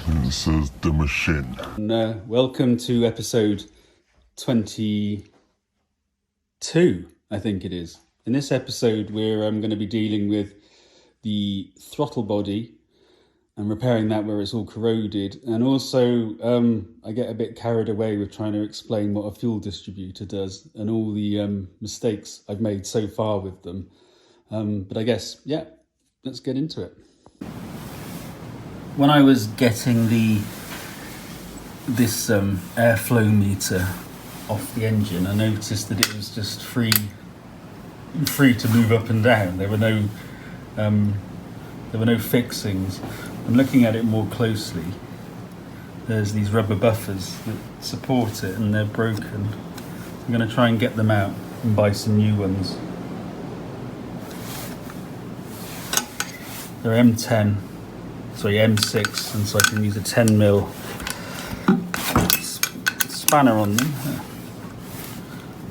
This is the machine. And, welcome to episode 22, I think it is. In this episode, we're going to be dealing with the throttle body and repairing that where it's all corroded. And also, I get a bit carried away with trying to explain what a fuel distributor does and all the mistakes I've made so far with them. But I guess, yeah, let's get into it. When I was getting this airflow meter off the engine, I noticed that it was just free to move up and down. There were no fixings. I'm looking at it more closely. There's these rubber buffers that support it, and they're broken. I'm going to try and get them out and buy some new ones. They're M6, and so I can use a 10mm spanner on them.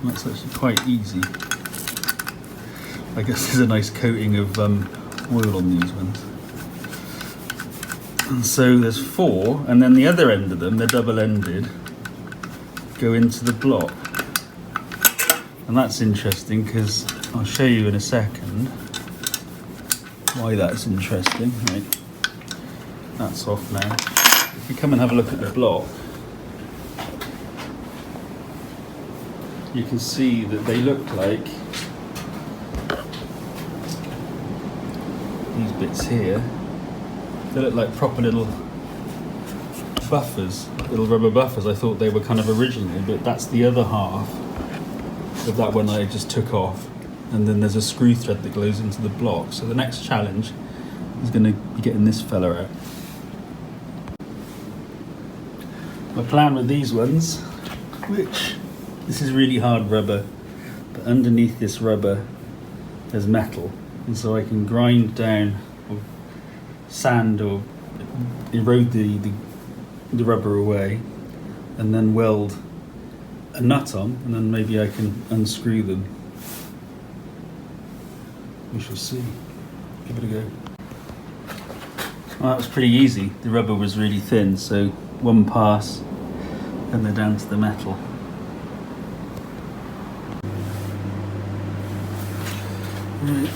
That's actually quite easy. I guess there's a nice coating of oil on these ones. And so there's 4, and then the other end of them, they're double-ended, go into the block. And that's interesting because I'll show you in a second why that's interesting. Right. That's off now. If you come and have a look at the block, you can see that they look like these bits here. They look like proper little buffers, little rubber buffers. I thought they were kind of original, but that's the other half of that one I just took off. And then there's a screw thread that goes into the block. So the next challenge is going to be getting this fella out. My plan with these ones, this is really hard rubber, but underneath this rubber there's metal, and so I can grind down or sand or erode the rubber away, and then weld a nut on, and then maybe I can unscrew them. We shall see. Give it a go. Well, that was pretty easy. The rubber was really thin, so one pass and they're down to the metal. Right.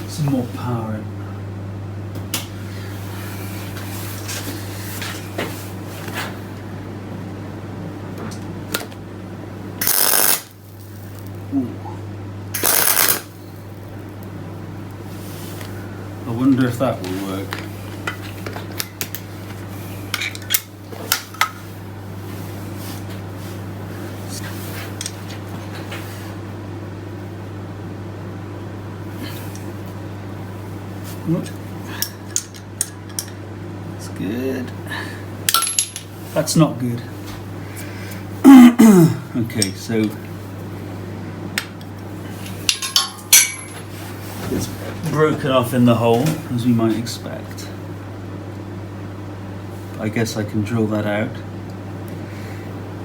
Some more power in. I wonder if that will work. That's good. That's not good. Okay, so it's broken off in the hole, as we might expect. I guess I can drill that out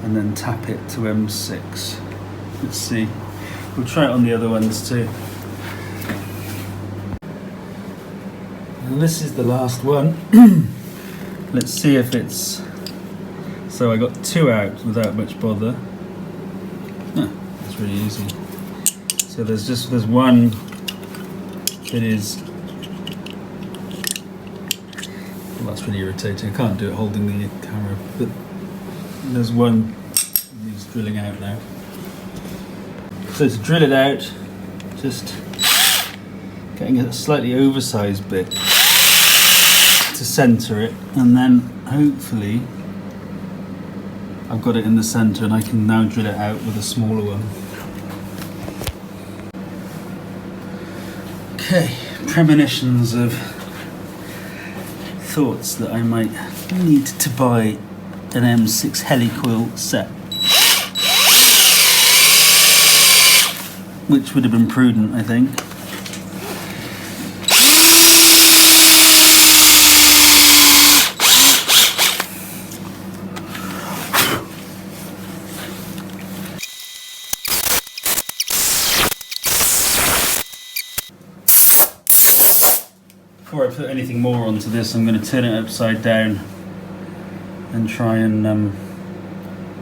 and then tap it to M6. Let's see. We'll try it on the other ones too. And this is the last one. Let's see if it's... So I got 2 out without much bother. That's really easy. So there's one that is... Well, that's really irritating. I can't do it holding the camera, but there's one that's drilling out now. So to drill it out, just getting a slightly oversized bit. to centre it, and then hopefully I've got it in the centre and I can now drill it out with a smaller one. Okay, premonitions of thoughts that I might need to buy an M6 helicoil set, which would have been prudent, I think. Before I put anything more onto this, I'm going to turn it upside down and try and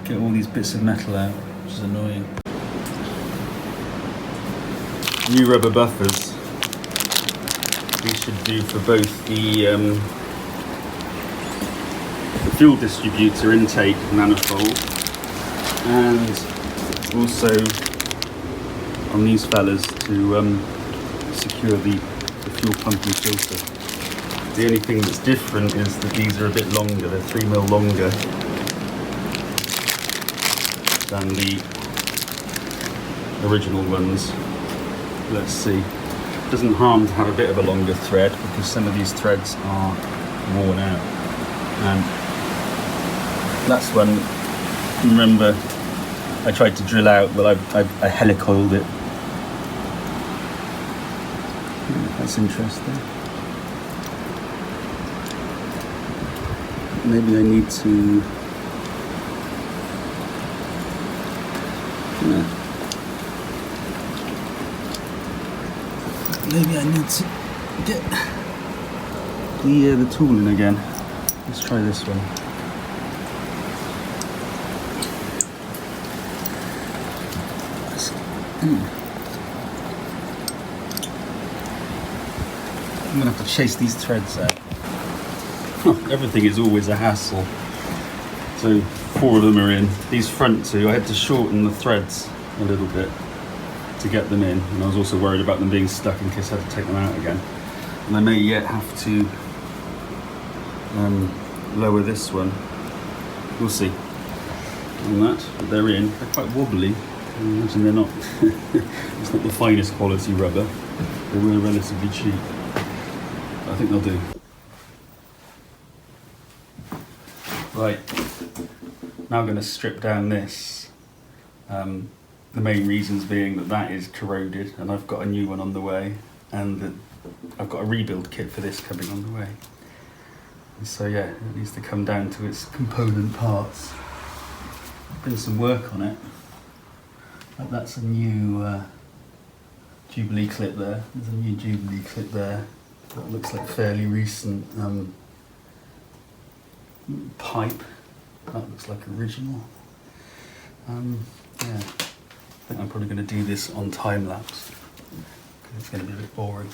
get all these bits of metal out, which is annoying. New rubber buffers. These should do for both the fuel distributor intake manifold and also on these fellas to secure the fuel pump and filter. The only thing that's different is that these are a bit longer, they're 3mm longer than the original ones. Let's see. It doesn't harm to have a bit of a longer thread because some of these threads are worn out. And last one, remember, I tried to drill out, well I helicoiled it. That's interesting. Maybe I need to... Yeah. Maybe I need to get the tool in again. Let's try this one. I'm gonna have to chase these threads out. Everything is always a hassle. So 4 of them are in. These front 2, I had to shorten the threads a little bit to get them in, and I was also worried about them being stuck in case I had to take them out again. And I may yet have to lower this one. We'll see on that, but they're in. They're quite wobbly. I imagine they're not. It's not the finest quality rubber. They were relatively cheap. But I think they'll do. Right. Now I'm going to strip down this. The main reasons being that that is corroded, and I've got a new one on the way, and that I've got a rebuild kit for this coming on the way. And so yeah, it needs to come down to its component parts. Been some work on it. Like that's a new Jubilee clip there. There's a new Jubilee clip there. That looks like fairly recent pipe. That looks like original. Yeah, I think I'm probably going to do this on time lapse because it's going to be a bit boring.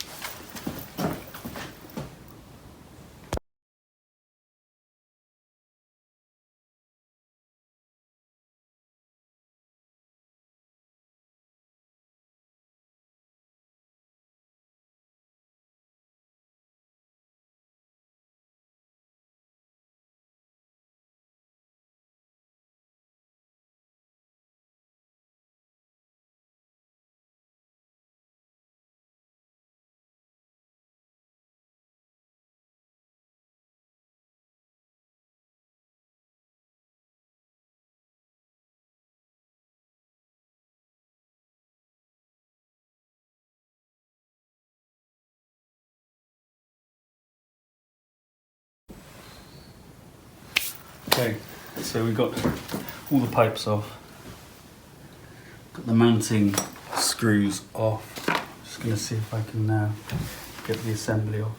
Okay, so we've got all the pipes off, got the mounting screws off. Just going to see if I can now get the assembly off.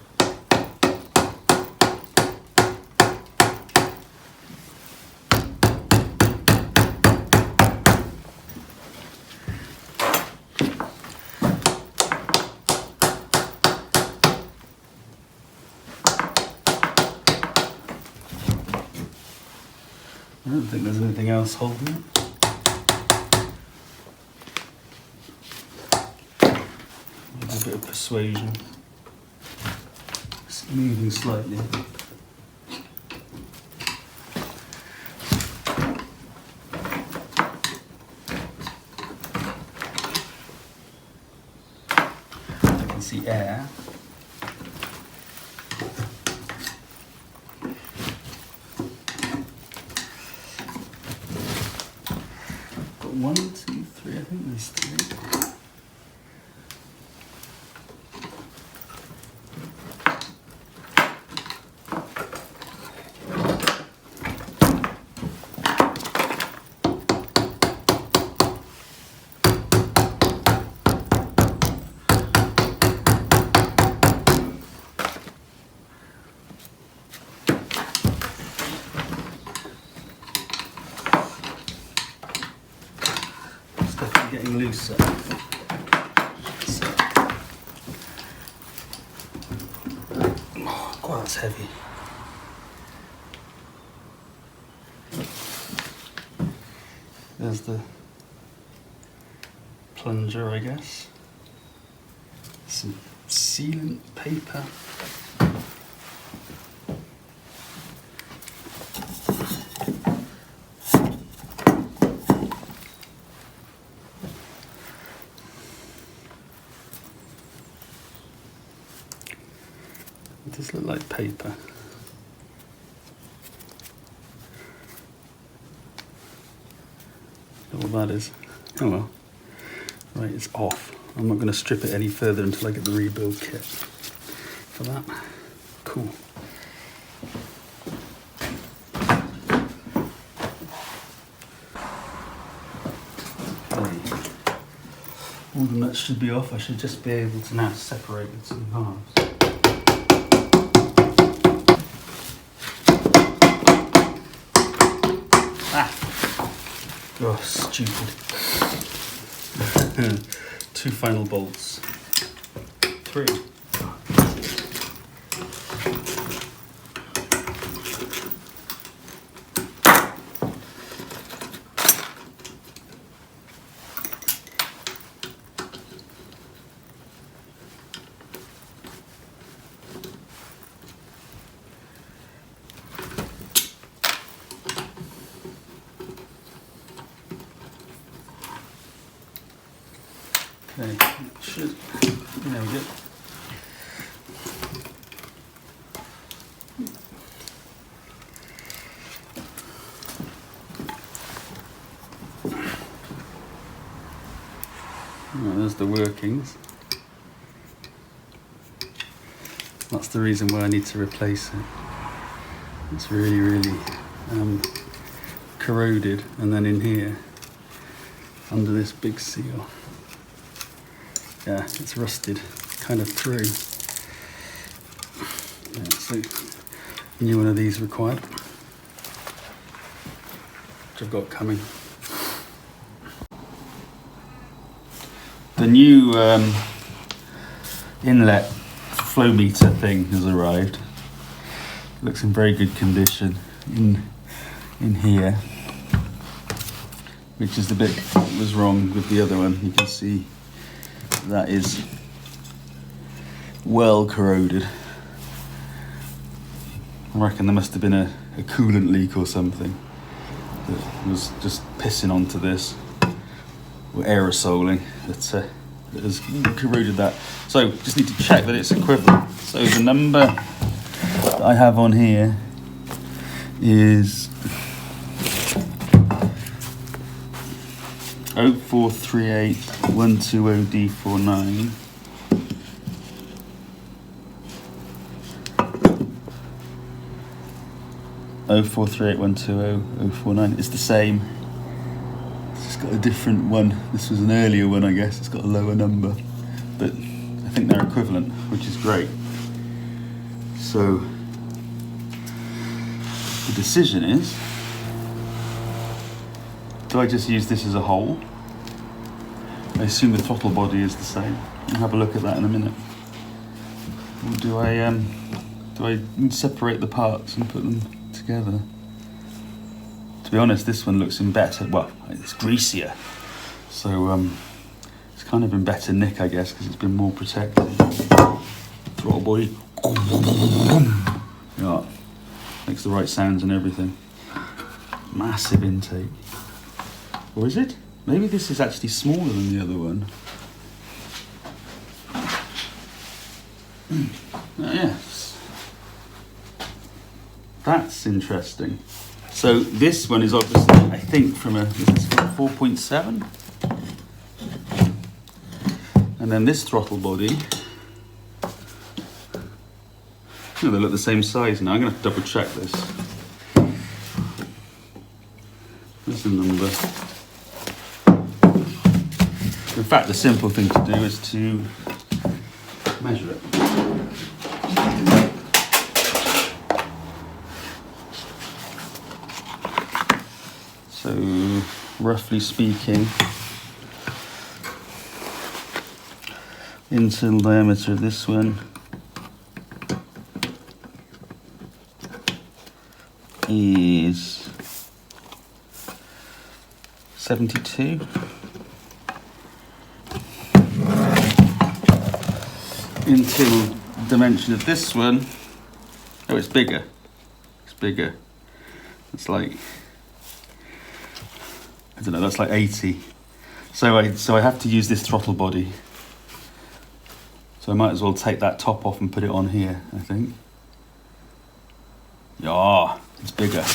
I don't think there's anything else holding it. Maybe a bit of persuasion. moving slightly. I can see air. Got 1, 2, 3, I think there's 3. Getting looser. Oh, God, that's heavy. There's the plunger, I guess. Some sealant paper. It does look like paper. All that is. Oh well. Right, it's off. I'm not going to strip it any further until I get the rebuild kit for that. Cool. Okay. All the nuts should be off. I should just be able to now separate the two halves. Oh, stupid. 2 final bolts. 3. Okay, should, there we go. Right, there's the workings. That's the reason why I need to replace it. It's really corroded, and then in here, under this big seal. Yeah, it's rusted kind of through. Yeah, so a new one of these required, which I've got coming. The new inlet flow meter thing has arrived. It looks in very good condition in here, which is the bit that was wrong with the other one. You can see that is well corroded. I reckon there must have been a coolant leak or something that was just pissing onto this, or aerosoling, that has corroded that. So just need to check that it's equivalent. So the number that I have on here is 0438 120D49. Oh 0438120049. It's the same. It's just got a different one. This was an earlier one, I guess. It's got a lower number, but I think they're equivalent, which is great. So the decision is, do I just use this as a whole? I assume the throttle body is the same. We'll have a look at that in a minute. Or do I separate the parts and put them together? To be honest, this one looks in better, well, it's greasier. So it's kind of in better nick, I guess, because it's been more protected. Throttle body. Yeah, makes the right sounds and everything. Massive intake. Or is it? Maybe this is actually smaller than the other one. Yes. That's interesting. So this one is obviously, I think, from a 4.7. And then this throttle body, they look the same size now. I'm going to double check this. Where's the number? In fact, the simple thing to do is to measure it. So, roughly speaking, internal diameter of this one is 72. Internal dimension of this one, oh, it's bigger. It's bigger. It's like, I don't know, that's like 80. So I have to use this throttle body. So I might as well take that top off and put it on here, I think. Yeah, it's bigger.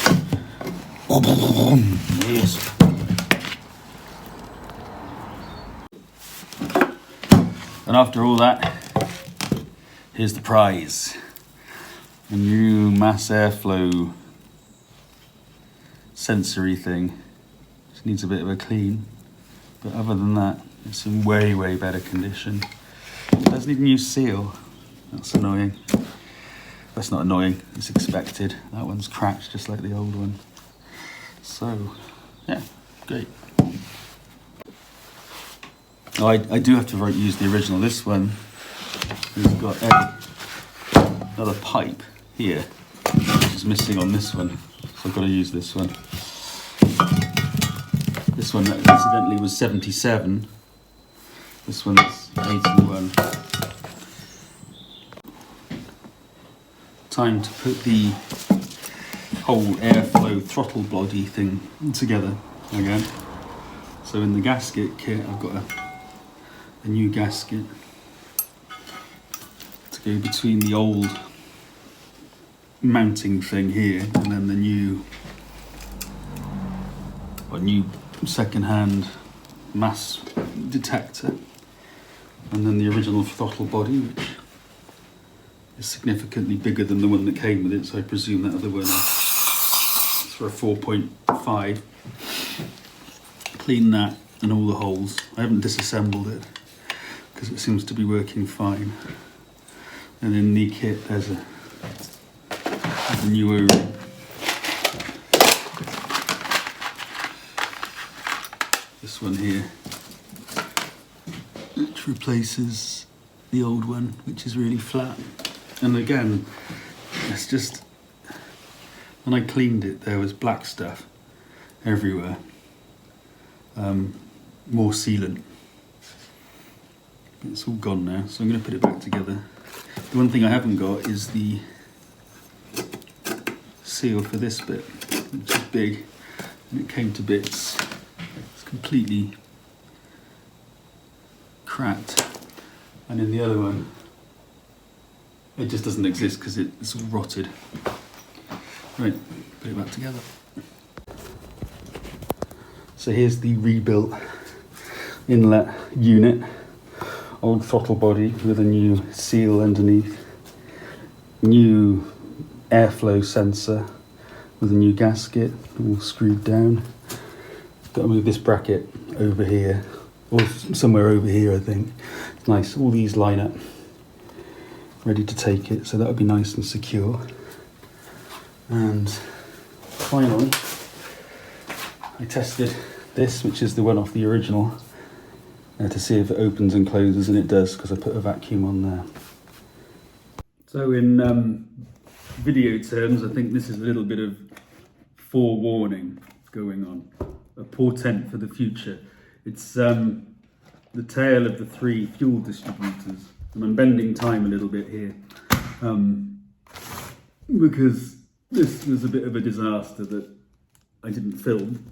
Yes. And after all that, here's the prize. A new mass airflow sensory thing. Just needs a bit of a clean. But other than that, it's in way, way better condition. It does need a new seal. That's annoying. That's not annoying, it's expected. That one's cracked just like the old one. So, yeah, great. Oh, I do have to use the original. This one has got another pipe here, which is missing on this one. So I've got to use this one. This one incidentally was 77. This one's 81. Time to put the whole airflow throttle body thing together again. So in the gasket kit, I've got a new gasket to go between the old mounting thing here and then the new second-hand mass detector, and then the original throttle body, which is significantly bigger than the one that came with it, so I presume that other one is for a 4.5. Clean that and all the holes. I haven't disassembled it because it seems to be working fine. And in the kit there's a new O-ring. This one here, which replaces the old one, which is really flat. And again, it's just, when I cleaned it, there was black stuff everywhere. More sealant. It's all gone now, so I'm going to put it back together. The one thing I haven't got is the seal for this bit, which is big, and it came to bits. It's completely cracked. And in the other one, it just doesn't exist because it's all rotted. Right, put it back together. So here's the rebuilt inlet unit. Old throttle body with a new seal underneath. New airflow sensor with a new gasket, all screwed down. Got to move this bracket over here, or somewhere over here I think. It's nice, all these line up, ready to take it, so that would be nice and secure. And finally, I tested this, which is the one off the original, to see if it opens and closes, and it does, because I put a vacuum on there. So in video terms, I think this is a little bit of forewarning going on, a portent for the future. It's the tale of the 3 fuel distributors, and I'm bending time a little bit here. because this was a bit of a disaster that I didn't film,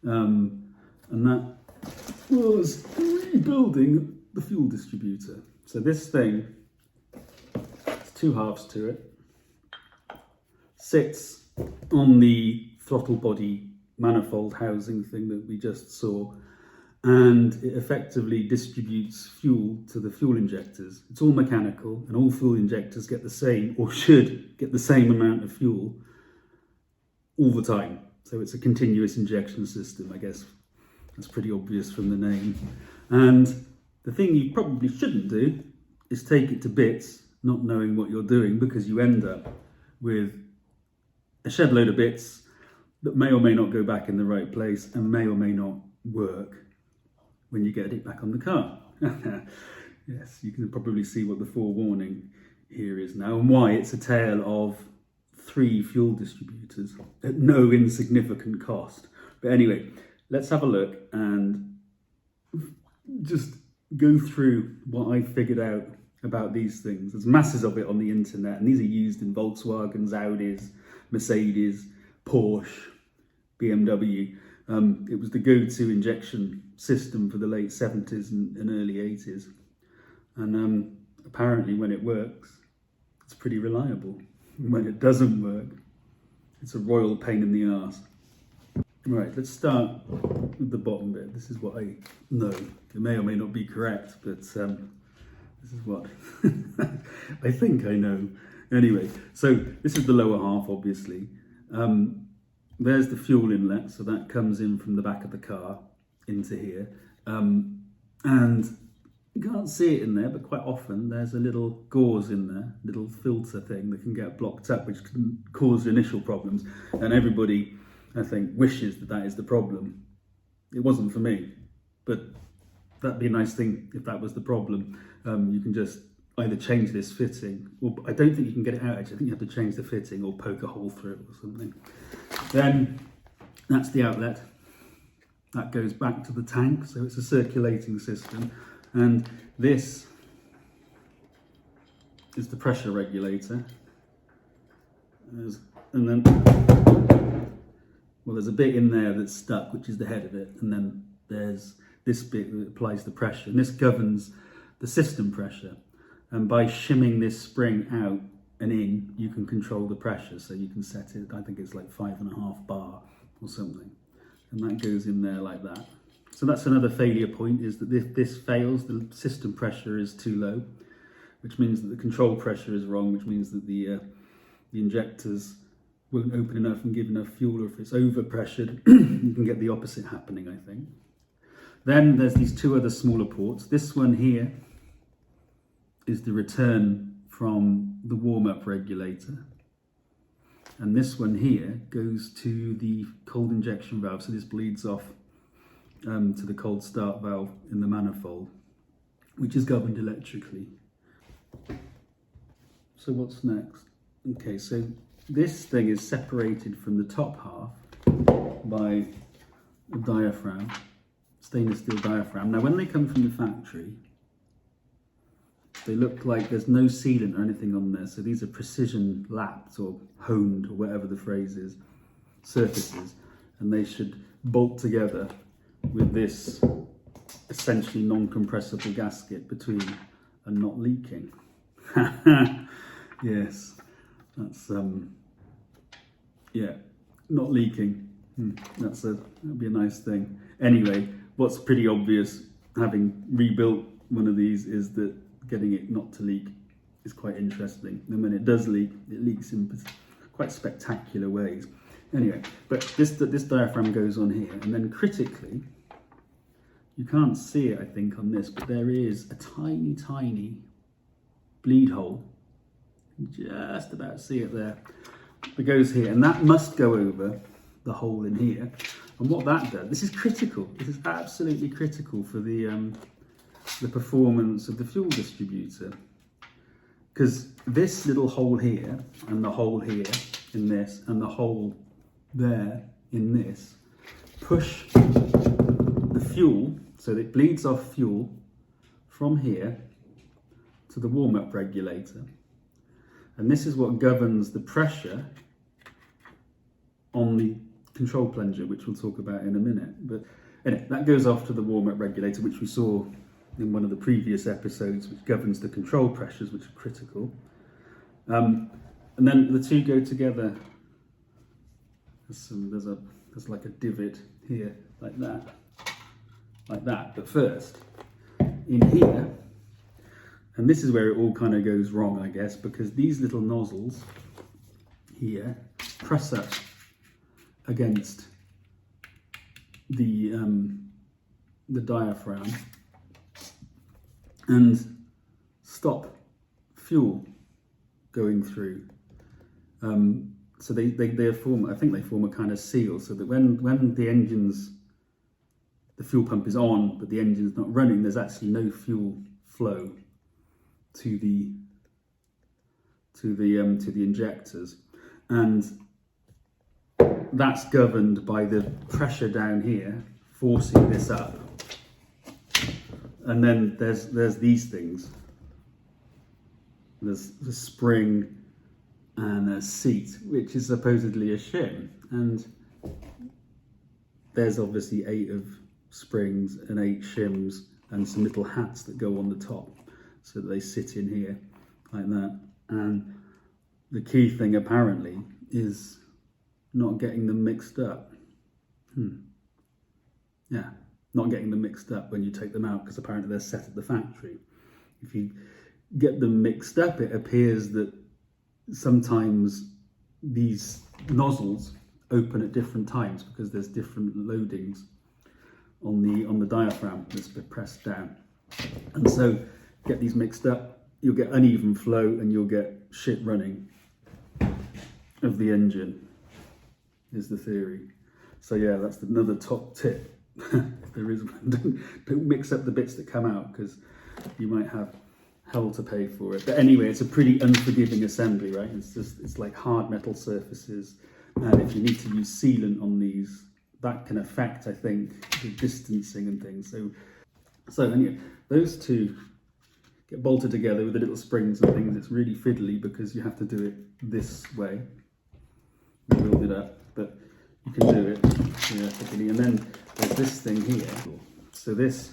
and that was rebuilding the fuel distributor. So this thing, it's two halves to it, sits on the throttle body manifold housing thing that we just saw, and it effectively distributes fuel to the fuel injectors. It's all mechanical, and all fuel injectors get the same, or should get the same amount of fuel all the time. So it's a continuous injection system, I guess. That's pretty obvious from the name. And the thing you probably shouldn't do is take it to bits, not knowing what you're doing, because you end up with a shed load of bits that may or may not go back in the right place and may or may not work when you get it back on the car. Yes, you can probably see what the forewarning here is now, and why it's a tale of 3 fuel distributors at no insignificant cost. But anyway, let's have a look and just go through what I figured out about these things. There's masses of it on the internet, and these are used in Volkswagens, Audis, Mercedes, Porsche, BMW. It was the go-to injection system for the late 70s and early 80s. And apparently when it works, it's pretty reliable. When it doesn't work, it's a royal pain in the arse. Right, let's start with the bottom bit. This is what I know. It may or may not be correct, but this is what I think I know. Anyway, so this is the lower half, obviously. There's the fuel inlet, so that comes in from the back of the car into here. And you can't see it in there, but quite often there's a little gauze in there, little filter thing that can get blocked up, which can cause initial problems. And everybody, I think, wishes that that is the problem. It wasn't for me, but that'd be a nice thing if that was the problem. You can just either change this fitting, or I don't think you can get it out actually. I think you have to change the fitting or poke a hole through it or something. Then that's the outlet. That goes back to the tank, so it's a circulating system. And this is the pressure regulator. And then, well, there's a bit in there that's stuck, which is the head of it. And then there's this bit that applies the pressure. And this governs the system pressure. And by shimming this spring out and in, you can control the pressure. So you can set it, I think it's like 5.5 bar or something. And that goes in there like that. So that's another failure point, is that if this fails, the system pressure is too low, which means that the control pressure is wrong, which means that the injectors won't open enough and give enough fuel, or if it's over-pressured, you can get the opposite happening, I think. Then there's these 2 other smaller ports. This one here is the return from the warm-up regulator. And this one here goes to the cold injection valve, so this bleeds off to the cold start valve in the manifold, which is governed electrically. So what's next? Okay, so this thing is separated from the top half by a diaphragm, stainless steel diaphragm. Now when they come from the factory, they look like there's no sealant or anything on there, so these are precision lapped or honed, or whatever the phrase is, surfaces, and they should bolt together with this essentially non-compressible gasket between and not leaking. Yes, that's yeah, not leaking. That'd be a nice thing. Anyway, what's pretty obvious, having rebuilt one of these, is that getting it not to leak is quite interesting. And when it does leak, it leaks in quite spectacular ways. Anyway, but this diaphragm goes on here, and then critically, you can't see it, I think, on this, but there is a tiny, tiny bleed hole. You can just about see it there. It goes here, and that must go over the hole in here. And what that does, this is critical. This is absolutely critical for the performance of the fuel distributor, because this little hole here and the hole here in this and the hole there in this push the fuel, so it bleeds off fuel from here to the warm-up regulator, And this is what governs the pressure on the control plunger, which we'll talk about in a minute. But anyway, that goes off to the warm-up regulator, which we saw in one of the previous episodes, which governs the control pressures, which are critical. And then the two go together. There's like a divot here, like that. But first, in here, and this is where it all kind of goes wrong, I guess, because these little nozzles here press up against the diaphragm and stop fuel going through. So they form, I think they form a kind of seal, so that when the fuel pump is on, but the engine's not running, there's actually no fuel flow to the injectors, and that's governed by the pressure down here forcing this up. And then there's these things. There's a spring and a seat, which is supposedly a shim, and there's obviously 8 of springs and 8 shims and some little hats that go on the top, so that they sit in here like that. And the key thing apparently is not getting them mixed up. Yeah, not getting them mixed up when you take them out, because apparently they're set at the factory. If you get them mixed up, it appears that sometimes these nozzles open at different times because there's different loadings on the diaphragm that's been pressed down. And so get these mixed up, you'll get uneven flow and you'll get shit running of the engine, is the theory. So yeah, that's another top tip. If there is one, don't mix up the bits that come out, because you might have hell to pay for it. But anyway, it's a pretty unforgiving assembly, right? It's like hard metal surfaces, and if you need to use sealant on these, that can affect, I think, the distancing and things. So anyway, those two get bolted together with the little springs and things. It's really fiddly because you have to do it this way. Build it up, but you can do it theoretically. And then there's this thing here. So this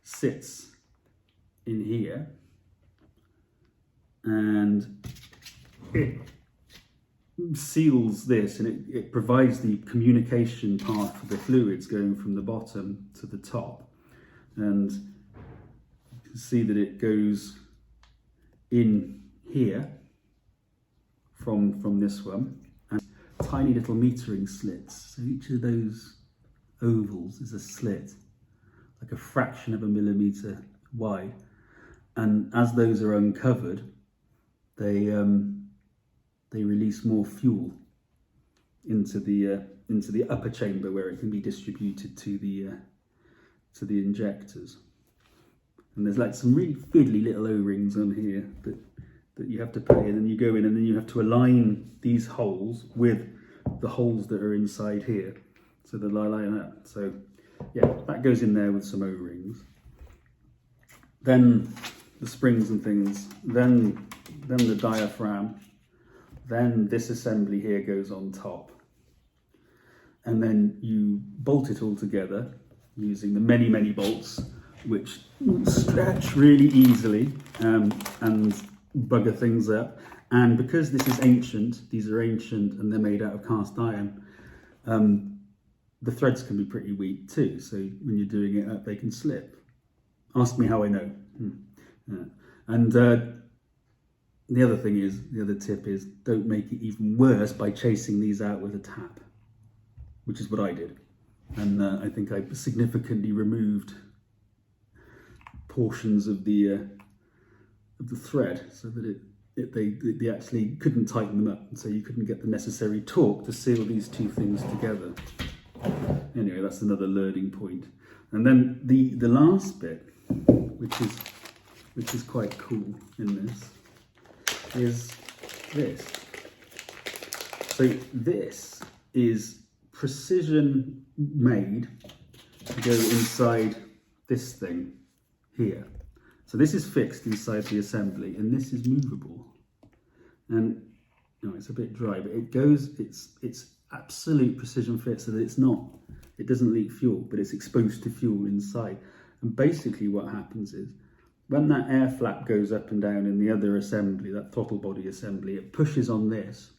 sits in here, and it seals this, and it provides the communication path for the fluids going from the bottom to the top. And you can see that it goes in here from this one, and tiny little metering slits. So each of those ovals is a slit, like a fraction of a millimeter wide. And as those are uncovered, they release more fuel into the upper chamber, where it can be distributed to the injectors. And there's like some really fiddly little O-rings on here that you have to pay, and then you go in and then you have to align these holes with the holes that are inside here, so they're like that. So yeah, that goes in there with some O-rings. Then the springs and things, then the diaphragm, then this assembly here goes on top. And then you bolt it all together using the many bolts, which stretch really easily and bugger things up. And because this is ancient, these are ancient and they're made out of cast iron, the threads can be pretty weak too. So when you're doing it up, they can slip. Ask me how I know. Yeah. And the other tip is, don't make it even worse by chasing these out with a tap, which is what I did. And I think I significantly removed portions of the thread, so that they actually couldn't tighten them up, and so you couldn't get the necessary torque to seal these two things together. Anyway, that's another learning point. And then the last bit, which is quite cool in this, is this. So this is precision made to go inside this thing here. So this is fixed inside the assembly, and this is movable. And it's a bit dry, but it goes, it's absolute precision fit so that it doesn't leak fuel, but it's exposed to fuel inside. And basically what happens is, when that air flap goes up and down in the other assembly, that throttle body assembly, it pushes on this,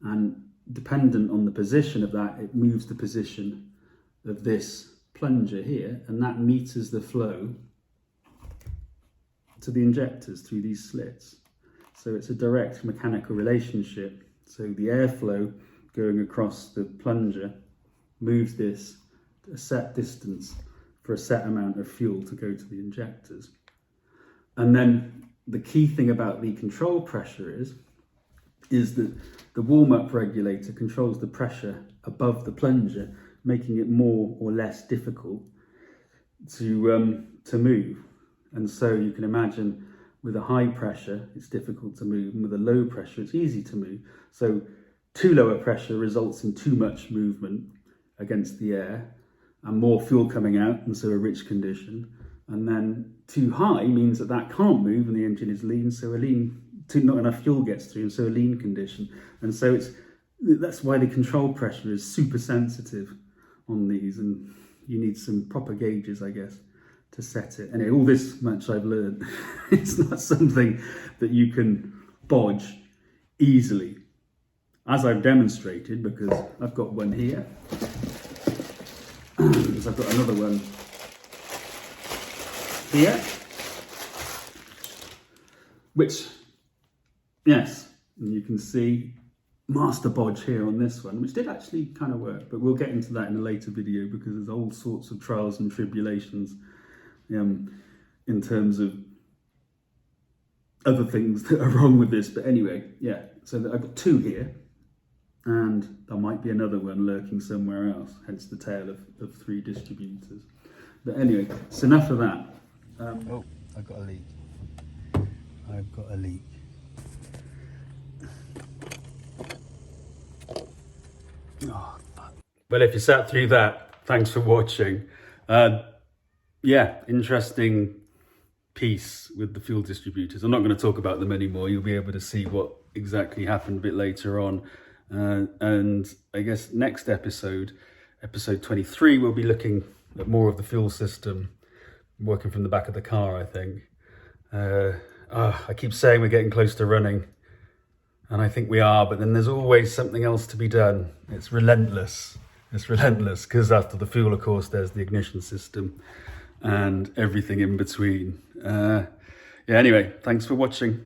and dependent on the position of that, it moves the position of this plunger here, and that meters the flow to the injectors through these slits. So it's a direct mechanical relationship. So the airflow going across the plunger moves this a set distance for a set amount of fuel to go to the injectors. And then the key thing about the control pressure is that the warm-up regulator controls the pressure above the plunger, making it more or less difficult to move. And so you can imagine with a high pressure, it's difficult to move, and with a low pressure, it's easy to move. So too low a pressure results in too much movement against the air and more fuel coming out, and so a rich condition. And then too high means that can't move and the engine is lean, so not enough fuel gets through, and so a lean condition. And so that's why the control pressure is super sensitive on these, and you need some proper gauges, I guess, to set it. Anyway, all this much I've learned. It's not something that you can bodge easily, as I've demonstrated, because I've got one here, because I've got another one here, which, yes, and you can see master bodge here on this one, which did actually kind of work, but we'll get into that in a later video, because there's all sorts of trials and tribulations in terms of other things that are wrong with this. But anyway, yeah, so I've got two here, and there might be another one lurking somewhere else, hence the tale of 3 distributors. But anyway, so enough of that. Oh, I've got a leak. I've got a leak. Oh, fuck. Well, if you sat through that, thanks for watching. Yeah, interesting piece with the fuel distributors. I'm not going to talk about them anymore. You'll be able to see what exactly happened a bit later on. And I guess next episode 23, we'll be looking at more of the fuel system, working from the back of the car, I think. I keep saying we're getting close to running, and I think we are, but then there's always something else to be done. It's relentless. It's relentless, because after the fuel, of course, there's the ignition system and everything in between. Yeah, anyway, thanks for watching.